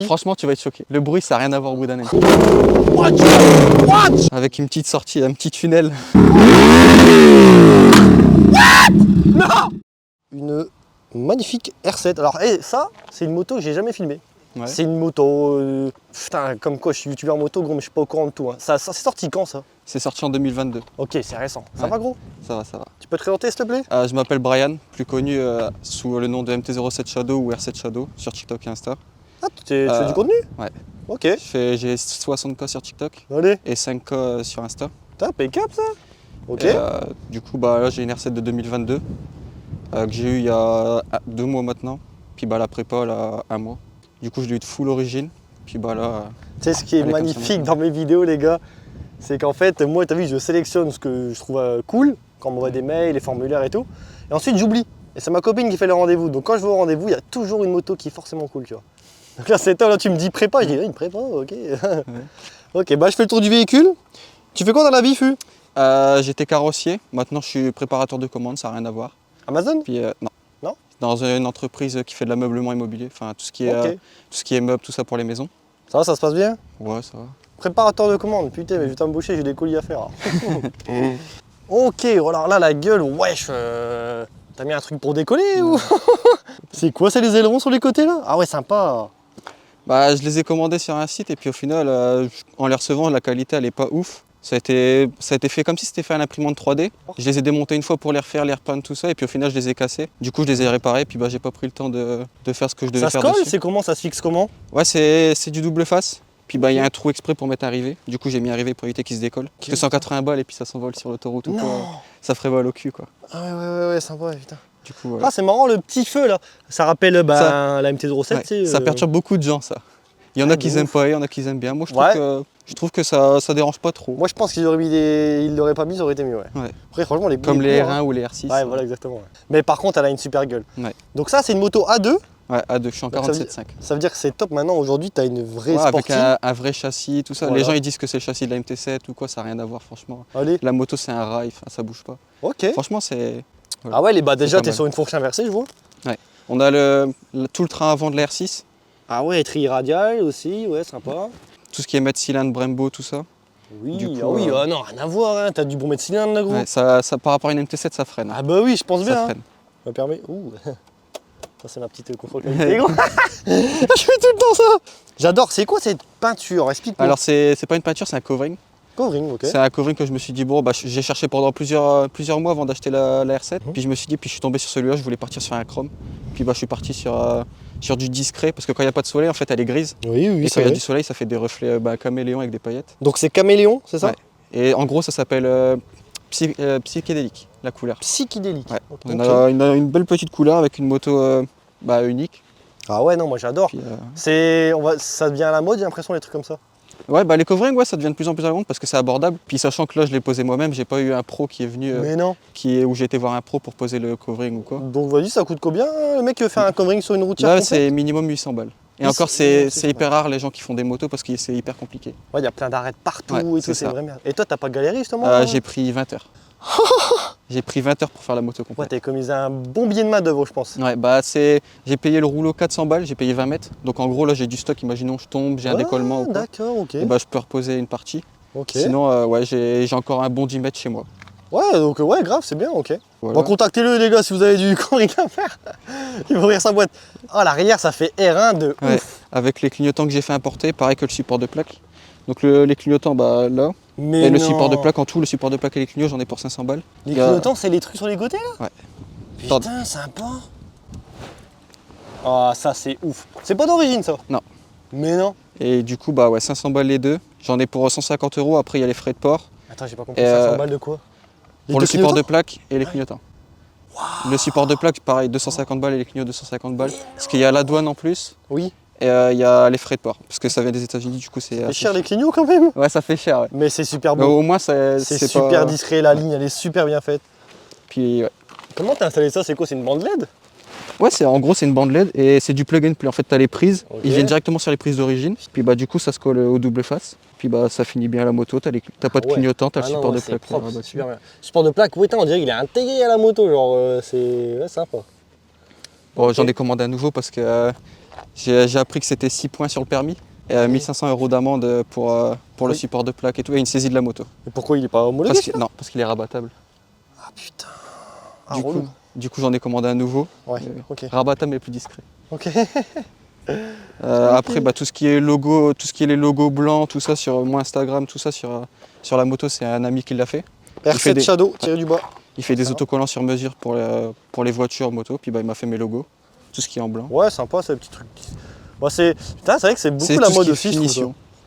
Franchement, tu vas être choqué. Le bruit, ça n'a rien à voir au bout d'un an. Avec une petite sortie, un petit tunnel. Non. Une magnifique R7. Alors, ça, c'est une moto que j'ai jamais filmée. Ouais. C'est une moto. Putain, comme quoi, je suis youtubeur moto, gros, mais je suis pas au courant de tout. Hein. Ça c'est sorti quand ça? C'est sorti en 2022. Ok, c'est récent. Ça Ouais. va, gros? Ça va, ça va. Tu peux te présenter, s'il te plaît? Je m'appelle Brian, plus connu sous le nom de MT-07 Shadow ou R7 Shadow sur TikTok et Insta. Ah, tu fais du contenu? Ouais. Ok. J'ai 60K sur TikTok Allez. et 5K sur Insta. Putain, pick-up ça? Ok. Et, du coup, bah, là, j'ai une R7 de 2022 que j'ai eu il y a 2 mois maintenant. Puis bah, la prépa, là, 1 mois. Du coup, je l'ai eu de full origine. Puis bah là. Tu sais, ce qui est elle est comme ça magnifique maintenant. dans mes vidéos, les gars, c'est qu'en fait, moi, tu as vu, je sélectionne ce que je trouve cool, quand on m'envoie des mails, les formulaires et tout. Et ensuite, j'oublie. Et c'est ma copine qui fait le rendez-vous. Donc, quand je vais au rendez-vous, il y a toujours une moto qui est forcément cool, tu vois. Donc là, c'est toi, là, tu me dis prépa. Je dis, une prépa, ok. Ok, bah, je fais le tour du véhicule. Tu fais quoi dans la vie, Fu? J'étais carrossier. Maintenant, je suis préparateur de commandes, ça n'a rien à voir. Amazon? Puis non. Non. Dans une entreprise qui fait de l'ameublement immobilier. Enfin, tout ce qui est, Ok. tout ce qui est meubles, tout ça pour les maisons. Ça va, ça se passe bien? Ouais, ça va. Préparateur de commande, putain, mais je vais t'embaucher, j'ai des colis à faire. Ok, alors là, la gueule, wesh, t'as mis un truc pour décoller ou? C'est quoi, c'est les ailerons sur les côtés là? Ah ouais, sympa. Bah, je les ai commandés sur un site et puis au final, en les recevant, la qualité elle est pas ouf. Ça a été fait comme si c'était fait à l'imprimante 3D. Je les ai démontés une fois pour les refaire, les repeindre, tout ça, et puis au final je les ai cassés. Du coup je les ai réparés, puis bah j'ai pas pris le temps de faire ce que je devais Ça se faire colle, dessus. c'est comment, ça se fixe comment? Ouais, c'est du double face. Puis bah il y a un trou exprès pour mettre un rivet. Du coup j'ai mis un rivet pour éviter qu'il se décolle. Parce que 180 balles et puis ça s'envole sur l'autoroute ou quoi, Non. ça ferait mal au cul quoi. Ah ouais, sympa, putain. Du coup voilà. Ah, c'est marrant le petit feu là. Ça rappelle Ça- la MT-07, Ouais, tu sais. ça perturbe beaucoup de gens ça. Il y en a Ah, qui de aiment ouf. pas, il y en a qui aiment bien. Moi Ouais. je trouve que ça dérange pas trop. Moi je pense qu'ils auraient mis ils l'auraient pas mis, ça aurait été mieux, ouais. Ouais. Après, franchement, les Comme les les cours, hein. R1 ou les R6. Ouais, voilà, exactement. Ouais. Mais par contre, elle a une super gueule. Ouais. Donc, ça, c'est une moto A2. Ouais, A2, je suis en Donc, ça veut 47.5. Ça veut dire que c'est top maintenant. Aujourd'hui, tu as une vraie Ouais, avec sportive. un vrai châssis, tout ça. Voilà. Les gens ils disent que c'est le châssis de la MT7 ou quoi, ça n'a rien à voir franchement. Allez, La moto c'est un rail, enfin, ça bouge pas. ok. Franchement c'est... Ah ouais, déjà, pas tu es mal. sur une fourche inversée, je vois. On a tout le train avant de la R6, Ah ouais, tri radial aussi, ouais, sympa. tout ce qui est mètre cylindre, Brembo, tout ça. Oui, Du coup, ah oui, non, rien à voir, hein. T'as du bon mètre cylindre là, gros. Ouais, ça, par rapport à une MT7 ça freine. Ah bah oui, je pense ça bien. Hein. freine. Ça me permet. Ouh, ça c'est ma petite contrôle qualité, gros. Je fais tout le temps ça. J'adore. C'est quoi cette peinture? Explique-moi. Alors c'est pas une peinture, c'est un covering. Covering, ok. C'est un covering que je me suis dit, bon, bah, j'ai cherché pendant plusieurs mois avant d'acheter la R7. Puis je me suis dit, puis je suis tombé sur celui-là, je voulais partir sur un chrome. Puis bah, je suis parti sur du discret, parce que quand il n'y a pas de soleil, en fait, elle est grise. Oui, Et oui, quand il y a c'est du soleil, ça fait des reflets caméléons avec des paillettes. Donc c'est caméléon, c'est ça? Ouais. Et en gros, ça s'appelle psychédélique, la couleur. Psychédélique. Ouais. Ok. On a une belle petite couleur avec une moto unique. Ah ouais, non, moi j'adore. Puis, Ça devient à la mode, j'ai l'impression, les trucs comme ça. ouais, bah, les coverings, ouais, ça devient de plus en plus à la mode parce que c'est abordable. Puis sachant que là, je l'ai posé moi-même, j'ai pas eu un pro qui est venu, Mais non. où j'ai été voir un pro pour poser le covering ou quoi. Donc vas-y, ça coûte combien le mec qui veut faire un covering sur une routière Là, complète? c'est minimum 800 balles. Et Oui, encore, c'est c'est hyper rare les gens qui font des motos parce que c'est hyper compliqué. Ouais, il y a plein d'arêtes partout Ouais, et tout, c'est c'est ça. une vraie merde. Et toi, t'as pas galéré justement? J'ai pris 20 heures. J'ai pris 20 heures pour faire la moto Ouais, complète. t'as économisé un bon billet de main d'œuvre, je pense. Ouais, bah j'ai payé le rouleau 400 balles, j'ai payé 20 mètres. Donc en gros, là, j'ai du stock, imaginons, je tombe, j'ai un décollement ou quoi. D'accord, ok. Et bah, je peux reposer une partie. Ok. Sinon, ouais, j'ai encore un bon 10 mètres chez moi. Ouais, donc ouais, grave, c'est bien, ok. Voilà. Bon, contactez-le les gars si vous avez du covering à faire. Il va ouvrir sa boîte. Ah, l'arrière, ça fait R1 de Ouais, ouf. avec les clignotants que j'ai fait importer, pareil que le support de plaque. Donc les clignotants, bah là. Mais Et le non. support de plaque, en tout, le support de plaque et les clignots, j'en ai pour 500 balles. Les Il y a- clignotants, c'est les trucs sur les côtés là? Ouais. Putain, sympa. Ah, ça c'est ouf. C'est pas d'origine ça? Non. Mais non. Et du coup, bah ouais, 500 balles les deux. J'en ai pour 150 €. Après, il y a les frais de port. Attends, j'ai pas compris. Et, 500 balles de quoi? Pour deux le support de clignotants? plaque et les clignotants. Le support de plaque, pareil, 250 balles et les clignots 250 balles. Parce qu'il y a la douane en plus Oui. et il y a les frais de port. Parce que ça vient des États-Unis, du coup, c'est. C'est assez cher les clignots quand même. Ouais, ça fait cher, ouais. Mais c'est super Mais beau. au moins, C'est c'est super pas... discret, la ligne elle est super bien faite. Puis, ouais. Comment t'as installé ça? C'est quoi? C'est une bande LED? Ouais, en gros, c'est une bande LED et c'est du plug and play. En fait, t'as les prises, Ok. ils viennent directement sur les prises d'origine. Puis, bah, du coup, ça se colle au double face. Puis, bah, ça finit bien la moto. T'as pas de Ouais. clignotant, t'as Ah le non, support ouais, de c'est plaque. propre, là, c'est dessus. super bien. Support de plaque, oui, on dirait qu'il est intégré à la moto, genre c'est ouais, sympa. Bon, Ok. j'en ai commandé un nouveau parce que J'ai appris que c'était 6 points sur le permis et 1500 € d'amende pour le support de plaque et tout, et une saisie de la moto. Et pourquoi il est pas homologué? Non, parce qu'il est rabattable. Ah putain. Du coup, j'en ai commandé un nouveau. Ouais, ok. Rabattable mais plus discret. Ok. Après, tout ce qui est logo, tout ce qui est les logos blancs, tout ça sur mon Instagram, tout ça sur la moto, c'est un ami qui l'a fait. R7 Shadow, tiré du bas. Il fait des autocollants sur mesure pour les voitures, motos, puis il m'a fait mes logos, tout ce qui est en blanc. Ouais, sympa, c'est le petit truc. Bah, c'est vrai que c'est beaucoup la mode aussi, je trouve ça.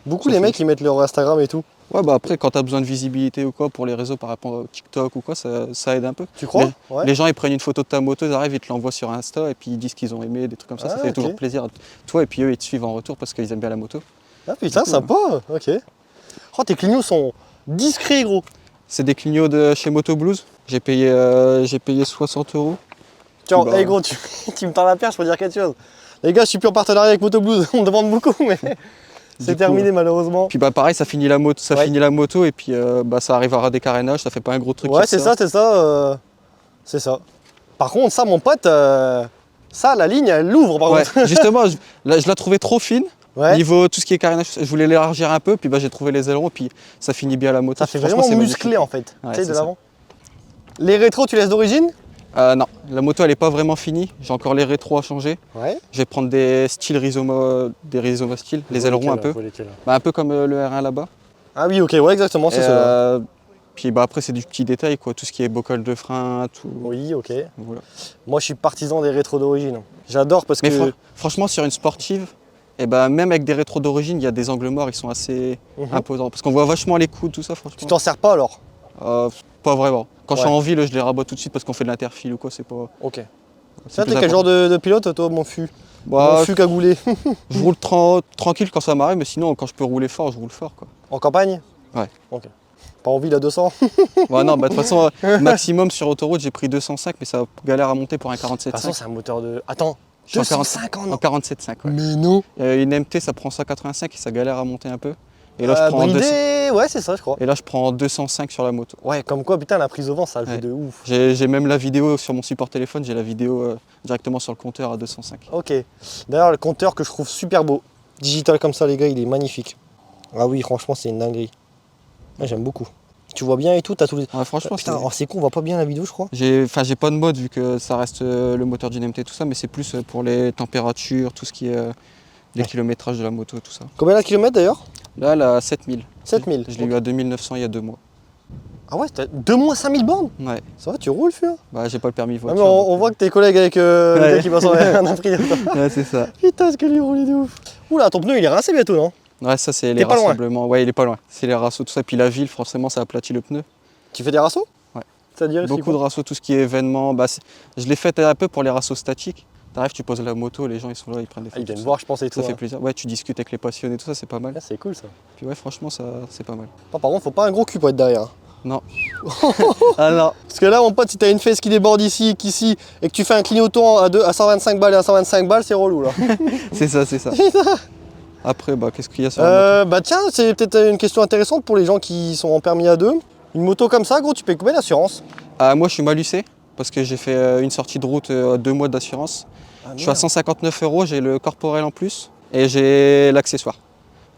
Beaucoup les mecs, ils mettent leur Instagram et tout. Ouais, après, quand t'as besoin de visibilité ou quoi pour les réseaux par rapport au TikTok ou quoi, ça aide un peu. Tu crois? Les gens, ils prennent une photo de ta moto, ils arrivent, ils te l'envoient sur Insta et puis ils disent qu'ils ont aimé, des trucs comme ça. Ça fait toujours plaisir à toi et puis eux, ils te suivent en retour parce qu'ils aiment bien la moto. Ah putain, sympa, ok. Oh, tes clignots sont discrets, gros. C'est des clignots de chez Moto Blues. J'ai payé 60 €. Tiens, hey, gros, tu me tends la perche pour dire quelque chose. Les gars, je suis plus en partenariat avec Moto Blues, on me demande beaucoup, mais c'est terminé malheureusement. Puis pareil, ça finit la moto et puis ça arrive à ras des carénages, ça fait pas un gros truc. Ouais, c'est ça. C'est ça. Par contre, ça, mon pote, ça, la ligne, elle l'ouvre par contre. Justement, je la trouvais trop fine. Ouais. Niveau tout ce qui est carénage, je voulais l'élargir un peu, puis j'ai trouvé les ailerons, puis ça finit bien la moto. Ça fait vraiment musclé en fait, ouais, tu sais, de l'avant. Les rétros, tu laisses d'origine? Non, la moto elle est pas vraiment finie, j'ai encore les rétros à changer. Ouais. Je vais prendre des styles Rizoma style, les ailerons un peu. Un peu comme le R1 là-bas. Ah oui, ok, ouais, exactement, c'est ça. Puis après c'est du petit détail quoi, tout ce qui est bocal de frein, tout. Oui, ok. Voilà. Moi je suis partisan des rétros d'origine. J'adore parce que. Franchement sur une sportive, et même avec des rétros d'origine, il y a des angles morts, ils sont assez imposants. Parce qu'on voit vachement les coudes, tout ça franchement. Tu t'en sers pas alors? Pas vraiment. Quand je suis en ville, je les rabats tout de suite parce qu'on fait de l'interfile ou quoi, c'est pas. Ok. Ça, t'es quel genre de pilote toi, mon fût? Mon fût cagoulé. Je roule tranquille quand ça m'arrive, mais sinon quand je peux rouler fort, je roule fort quoi. En campagne? Ouais. Ok. Pas en ville à 200? Ouais, non, de toute façon, maximum sur autoroute, j'ai pris 205, mais ça galère à monter pour un 47.5. De toute façon, c'est un moteur de. Attends, 250 en 47.5, ouais. Mais non. Une MT, ça prend 185 et ça galère à monter un peu. Et là, je prends ouais, c'est ça, je crois. Et là, je prends 205 sur la moto. Ouais, comme quoi, putain, la prise au vent, ça joue de ouf. J'ai même la vidéo sur mon support téléphone, j'ai la vidéo directement sur le compteur à 205. Ok. D'ailleurs, le compteur que je trouve super beau. Digital comme ça, les gars, il est magnifique. Ah oui, franchement, c'est une dinguerie. Ouais, j'aime beaucoup. Tu vois bien et tout, t'as tous les. Ouais, franchement, putain, c'est con, on voit pas bien la vidéo, je crois. J'ai pas de mode vu que ça reste le moteur d'une MT, tout ça, mais c'est plus pour les températures, tout ce qui est les kilométrages de la moto, tout ça. Combien de kilomètres d'ailleurs? Là, elle a 7000. 7000. Je l'ai eu à 2900 il y a 2 mois. Ah ouais, t'as 2 mois 5000 bornes? Ouais. Ça va, tu roules, fur? Bah, j'ai pas le permis voiture. Ah, mais on voit que t'es collègue avec le gars qui passe en Afrique. Ouais, c'est ça. Putain, ce que lui roule de ouf. Oula, ton pneu il est rincé bientôt, non? Ouais, ça c'est les rassemblements. Ouais, il est pas loin. C'est les rassos, tout ça. Puis la ville, forcément, ça aplatit le pneu. Tu fais des rassos? Ouais. C'est-à-dire beaucoup de rassos, tout ce qui est événement. Je l'ai fait un peu pour les rassos statiques. T'arrives, tu poses la moto, les gens ils sont là, ils prennent des photos. Ils viennent voir, je pense, et tout. Ça fait plaisir. Ouais, tu discutes avec les passionnés, tout ça, c'est pas mal. C'est cool ça. Puis ouais, franchement, ça c'est pas mal. Par contre, faut pas un gros cul pour être derrière. Non. Ah non. Parce que là, mon pote, si t'as une fesse qui déborde ici, qu'ici, et que tu fais un clignotant à 125 balles et à 125 balles, c'est relou là. C'est ça, c'est ça. Après, qu'est-ce qu'il y a sur la moto? Tiens, c'est peut-être une question intéressante pour les gens qui sont en permis A2. Une moto comme ça, gros, tu payes combien d'assurance? Moi, je suis malucé parce que j'ai fait une sortie de route 2 mois d'assurance. Je suis à 159 €, j'ai le corporel en plus et j'ai l'accessoire.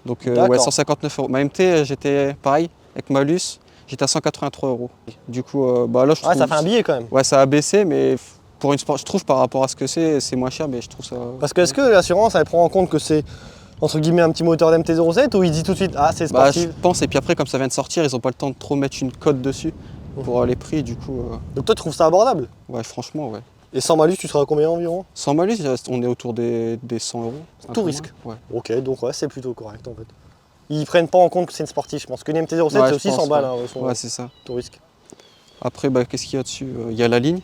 Donc ouais, 159 €. Ma MT, j'étais pareil, avec malus, j'étais à 183 €. Du coup, là, je trouve... ça fait un billet quand même. Ouais, ça a baissé, mais pour une sport, je trouve par rapport à ce que c'est moins cher, mais je trouve ça... Parce que est-ce que l'assurance, elle prend en compte que c'est, entre guillemets, un petit moteur d'MT-07 ou il dit tout de suite, ah, c'est sportif? Je pense, et puis après, comme ça vient de sortir, ils ont pas le temps de trop mettre une cote dessus pour les prix, du coup... Donc toi, tu trouves ça abordable? Ouais, franchement, ouais. Et sans malus, tu seras à combien environ? Sans malus, on est autour des 100 €. Tout risque? Ouais. Ok, donc ouais, c'est plutôt correct en fait. Ils prennent pas en compte que c'est une sportive, je pense. Que une MT-07, c'est aussi 100 balles. Ouais, c'est ça. Tout risque. Après, qu'est-ce qu'il y a dessus? Il y a la ligne.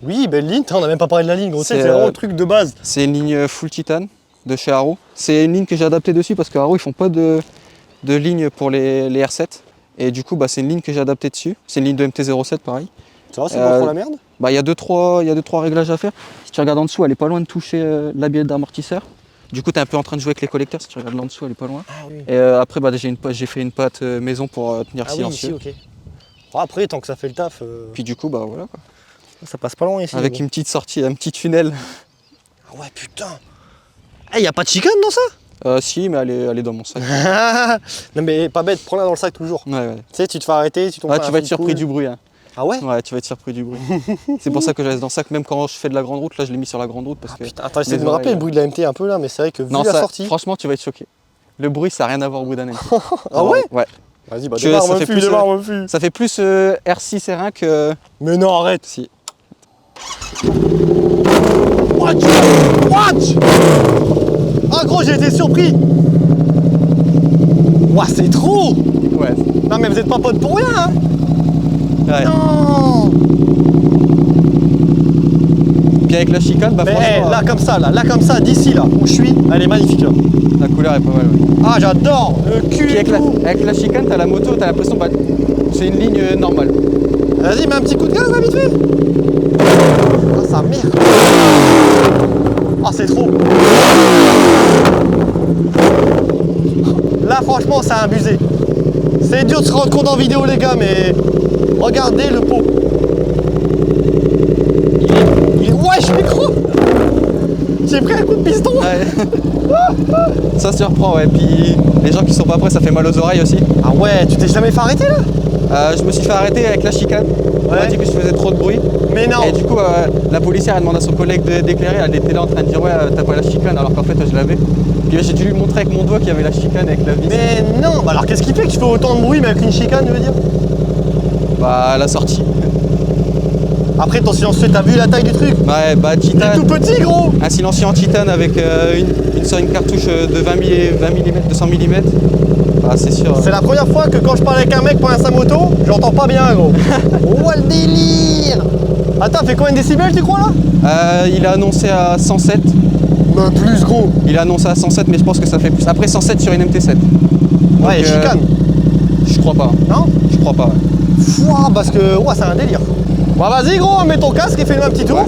Oui, belle ligne, on n'a même pas parlé de la ligne, gros. C'est vraiment le truc de base. C'est une ligne full titane de chez Haro. C'est une ligne que j'ai adaptée dessus parce que Haro, ils font pas de ligne pour les R7. Et du coup, c'est une ligne que j'ai adaptée dessus. C'est une ligne de MT-07, pareil. Ça va, c'est pas trop la merde? Il y a deux, trois réglages à faire. Si tu regardes en dessous, elle est pas loin de toucher la bielle d'amortisseur. Du coup, tu es un peu en train de jouer avec les collecteurs. Si tu regardes là en dessous, elle est pas loin. Ah, oui. Et après, j'ai fait une patte maison pour tenir silencieux. Oui, ici, ok. Après, tant que ça fait le taf. Puis du coup, voilà quoi. Ça passe pas loin ici. Avec une petite sortie, un petit tunnel. Ah ouais, putain. Eh, y a pas de chicane dans ça? Si, mais elle est dans mon sac. Non mais pas bête, prends-la dans le sac toujours. Ouais. Tu sais, tu te fais arrêter, tu tombes Ouais, sur tu un vas être fil surpris cool. du bruit. Hein. Ah ouais? Ouais, tu vas être surpris du bruit. C'est pour ça que je laisse dans le sac, même quand je fais de la grande route. Là, je l'ai mis sur la grande route parce que. Putain, attends, j'essaie les de me rappeler oreilles, le bruit de la MT un peu là, mais c'est vrai que vu Non, la ça, sortie. franchement, tu vas être choqué. Le bruit, ça n'a rien à voir au bruit d'un MT. Ah ouais? Ouais. Vas-y, bah Tu- démarre, ça me fait fuis, plus, démarre, me fuis. Ça fait plus R6 R1 que. Mais non, arrête. Si. Watch! Watch! Ah gros, j'ai été surpris. Ouah, c'est trop! Ouais. Non mais vous êtes pas potes pour rien, hein? Ouais. Non! Puis avec la chicane, bah Mais franchement, là comme ça, d'ici là, où je suis, elle est magnifique là. la couleur est pas mal. Ouais. Ah j'adore! Le cul Puis et avec tout. avec la chicane, t'as la moto, t'as l'impression que c'est une ligne normale. Vas-y, mets un petit coup de gaz là, vite fait! Ah sa mère! Ah c'est trop! Là franchement c'est abusé. C'est dur de se rendre compte en vidéo les gars, mais regardez le pot. Ouais, je suis gros. J'ai pris un coup de piston. Ouais. Ça surprend, ouais. Puis les gens qui sont pas prêts, ça fait mal aux oreilles aussi. Ah ouais, tu t'es jamais fait arrêter là? Je me suis fait arrêter avec la chicane. On m'a Ouais. dit que je faisais trop de bruit. Mais non. Et du coup, la policière a demandé à son collègue d'éclairer. Elle était là en train de dire ouais, t'as pas la chicane, alors qu'en fait je l'avais. Puis j'ai dû lui montrer avec mon doigt qu'il y avait la chicane avec la vis. Mais non, bah alors qu'est-ce qui fait que tu fais autant de bruit mais avec une chicane, je veux dire? Bah la sortie. Après ton silencieux, t'as vu la taille du truc? Ouais, bah Il est titane. tout petit gros. Un silencieux en titane avec une cartouche de 20 mm, 200 mm. Ah, c'est sûr. C'est la première fois que quand je parle avec un mec pour sa moto, j'entends pas bien gros. Oh le délire. Attends, fait combien de décibels tu crois là? Il a annoncé à 107. Mais plus gros. Il a annoncé à 107, mais je pense que ça fait plus. Après 107 sur une MT7. Ouais, Donc, chicane. Je crois pas. Non? Je crois pas. Ouais. Fouah, parce que ouais, c'est un délire. Bon vas-y gros, mets ton casque et fais-nous un petit tour.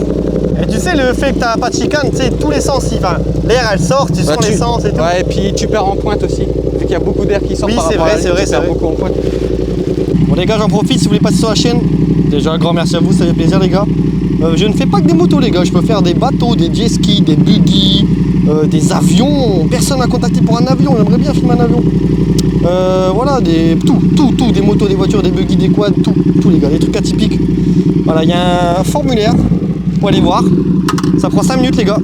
Et tu sais le fait que t'as pas de chicane, tu sais tous les sens, enfin l'air elle sort, tu sens l'essence et tout. Ouais, et puis tu perds en pointe aussi. Vu qu'il y a beaucoup d'air qui sort Oui, par c'est rapport vrai, à la c'est ligne, vrai, tu c'est perds vrai. beaucoup en pointe. Bon les gars, j'en profite si vous voulez passer sur la chaîne. Déjà un grand merci à vous, ça fait plaisir les gars. Je ne fais pas que des motos les gars, je peux faire des bateaux, des jet skis, des buggy, des avions. Personne m'a contacté pour un avion, j'aimerais bien filmer un avion. Voilà, tout, des motos, des voitures, des buggy, des quads, tout les gars, des trucs atypiques. Voilà, il y a un formulaire pour aller voir. Ça prend 5 minutes les gars.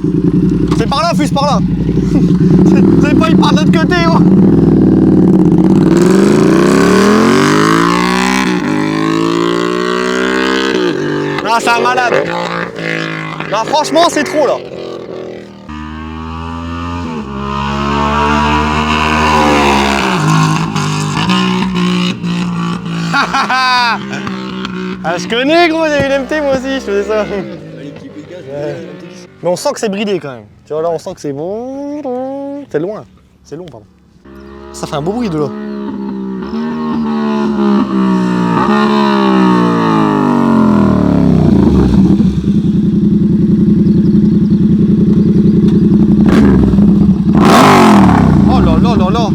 C'est par là, Fus, par là. C'est pas, il part de l'autre côté, oh. Ah, c'est un malade. Non, franchement, c'est trop là. Ah, je connais gros, j'ai une MT moi aussi, je faisais ça. Ouais. Mais on sent que c'est bridé quand même. Tu vois là, on sent que c'est bon. C'est loin. C'est long, pardon. Ça fait un beau bruit de là. Oh là là là là.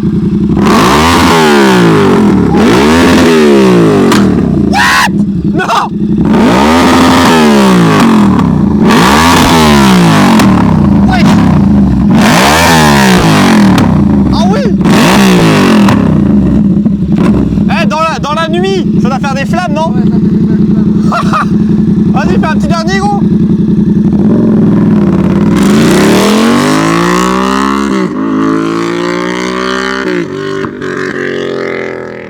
What? Non. Ouais. Ah oui. Eh, dans la nuit, ça doit faire des flammes, non? Ouais, ça fait des flammes. Vas-y, fais un petit dernier, gros.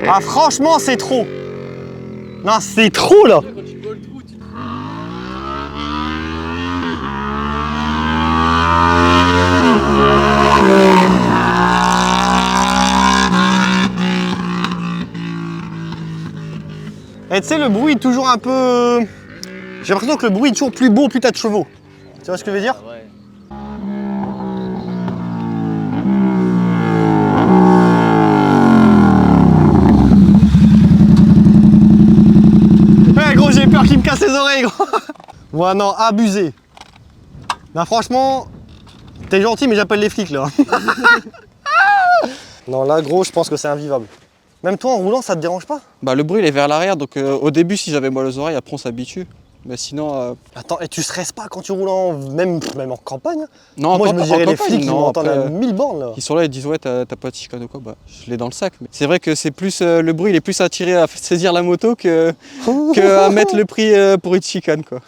Ah, franchement, c'est trop. Non, c'est trop, là. Et tu sais, le bruit est toujours un peu... J'ai l'impression que le bruit est toujours plus beau, plus t'as de chevaux. Tu vois ce que je veux dire? Ouais, gros, j'ai peur qu'il me casse les oreilles, gros. Ouais, non, abusé. Non, franchement, t'es gentil, mais j'appelle les flics, là. Non, là, gros, je pense que c'est invivable. Même toi, en roulant, ça te dérange pas? Bah, le bruit il est vers l'arrière, donc au début, si j'avais mal aux oreilles, après on s'habitue. Mais sinon, Attends, et tu stresses pas quand tu roules même en campagne hein? non, Moi, je me dirais les campagne, flics, ils non, m'entendent après, à 1000 bornes là. ils sont là, ils disent ouais, t'as pas de chicane ou quoi, bah je l'ai dans le sac. Mais c'est vrai que c'est plus le bruit, il est plus attiré à saisir la moto que à mettre le prix pour une chicane quoi.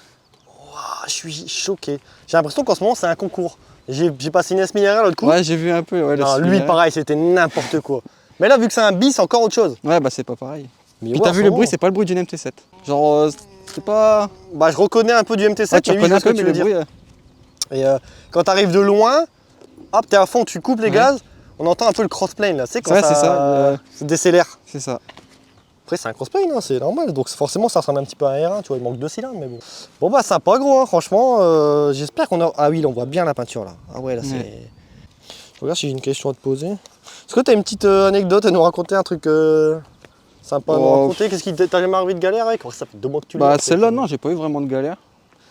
Ah, je suis choqué. J'ai l'impression qu'en ce moment, c'est un concours. J'ai passé Inès Minera l'autre coup. Ouais, j'ai vu un peu. Ouais, Non, lui, pareil, c'était n'importe quoi. Mais là, vu que c'est un bis, c'est encore autre chose. Ouais, bah c'est pas pareil. Mais Puis ouais, t'as en vu ce le moment- bruit, c'est pas le bruit d'une MT7. Genre, c'est pas. Bah, je reconnais un peu du MT7, Ouais, tu mais oui, je reconnais vois un ce que peu, tu mais veux le dire. bruit. Et quand t'arrives de loin, hop, t'es à fond, tu coupes les Ouais. gaz, on entend un peu le crossplane là, tu sais, quand Ouais, ça, c'est ça, se décélère. C'est ça. Après, c'est un crossplane, hein, c'est normal, donc forcément, ça ressemble un petit peu à un R1, tu vois, il manque 2 cylindres, mais bon. Bon, bah, sympa, gros, hein, franchement, j'espère qu'on a. Ah oui, là, on voit bien la peinture là. Ah ouais, là, c'est. Ouais. Je regarde si j'ai une question à te poser. Est-ce que t'as une petite anecdote à nous raconter, un truc sympa à nous Oh, raconter? Qu'est-ce qui t'as jamais arrivé de galère avec? Ça fait 2 mois que tu l'as. Bah, peut-être. celle-là, non, j'ai pas eu vraiment de galère.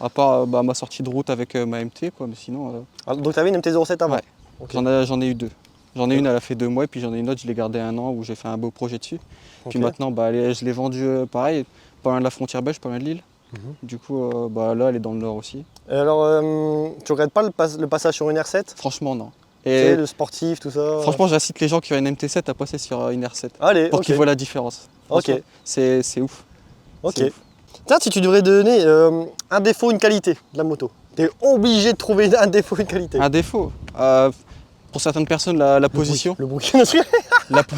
À part bah, ma sortie de route avec ma MT, quoi, mais sinon, Ah, donc t'avais une MT-07 avant? Ouais. Ok. j'en ai eu deux. J'en ai une, elle a fait 2 mois, et puis j'en ai une autre, je l'ai gardée 1 an où j'ai fait un beau projet dessus. Puis Ok. maintenant, bah, je l'ai vendue pareil, pas loin de la frontière belge, pas loin de Lille. Mhm. Du coup, bah, là, elle est dans le nord aussi. Et alors, tu regrettes pas le passage sur une R7? Franchement, non. Tu sais, Et le sportif, tout ça? franchement, j'incite les gens qui ont une MT7 à passer sur une R7 Allez, pour ok. qu'ils voient la différence. Ok. Franchement, c'est ouf. Ok. C'est ouf. Tiens, si tu devrais donner un défaut, une qualité de la moto, t'es obligé de trouver un défaut, une qualité. Un défaut, pour certaines personnes, la position. Le bruit. La, po-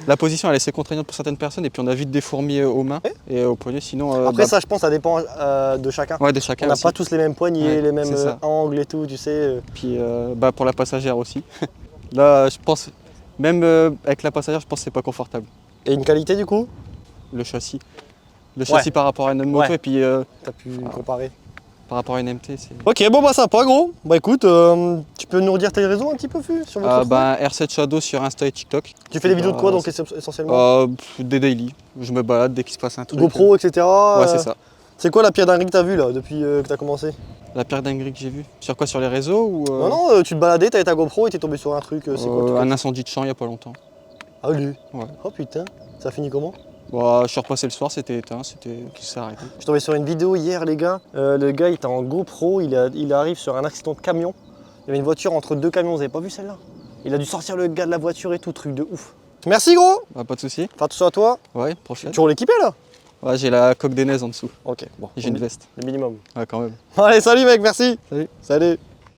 la position, elle est assez contraignante pour certaines personnes, et puis on a vite des fourmis aux mains et aux poignets. Sinon, Après, bah, ça, je pense, ça dépend de chacun. ouais, de On chacun n'a aussi. pas tous les mêmes poignets, Ouais, les mêmes c'est ça. angles et tout, tu sais. Puis bah, pour la passagère aussi. Là, je pense, même avec la passagère, je pense que c'est pas confortable. Et une qualité, du coup, Le châssis. Le châssis par rapport à une moto Ouais. et puis t'as pu comparer. par rapport à une MT, c'est. Ok, bon, bah, sympa, gros. Bah, écoute, tu peux nous redire tes réseaux un petit peu, sur votre réseau? Bah, R7 Shadow sur Insta et TikTok. Tu fais des vidéos de quoi, Bah, donc, essentiellement? Des daily. Je me balade dès qu'il se passe un truc. GoPro, etc. Ouais, c'est ça. C'est quoi la pire dinguerie que t'as vue, là, depuis que t'as commencé? La pire dinguerie que j'ai vue. Sur quoi? Sur les réseaux ou Non, non, tu te baladais, t'avais ta GoPro et t'es tombé sur un truc, c'est quoi? un incendie de champ il y a pas longtemps. Ah, lui. Ouais. Oh putain, ça a fini comment? Bah, je suis repassé le soir, c'était éteint, qui s'est arrêté. Je suis tombé sur une vidéo hier, les gars. Le gars, il était en GoPro, il arrive sur un accident de camion. Il y avait une voiture entre 2 camions, vous avez pas vu celle-là? Il a dû sortir le gars de la voiture et tout, truc de ouf. Merci, gros. Bah, pas de soucis. Enfin, tout ça à toi. Ouais, prochaine. Tu roules équipé, là? Ouais, j'ai la coque des neiges en dessous. Ok, bon. J'ai une veste. Le minimum. Ouais, quand même. Allez, salut, mec, merci. Salut. Salut.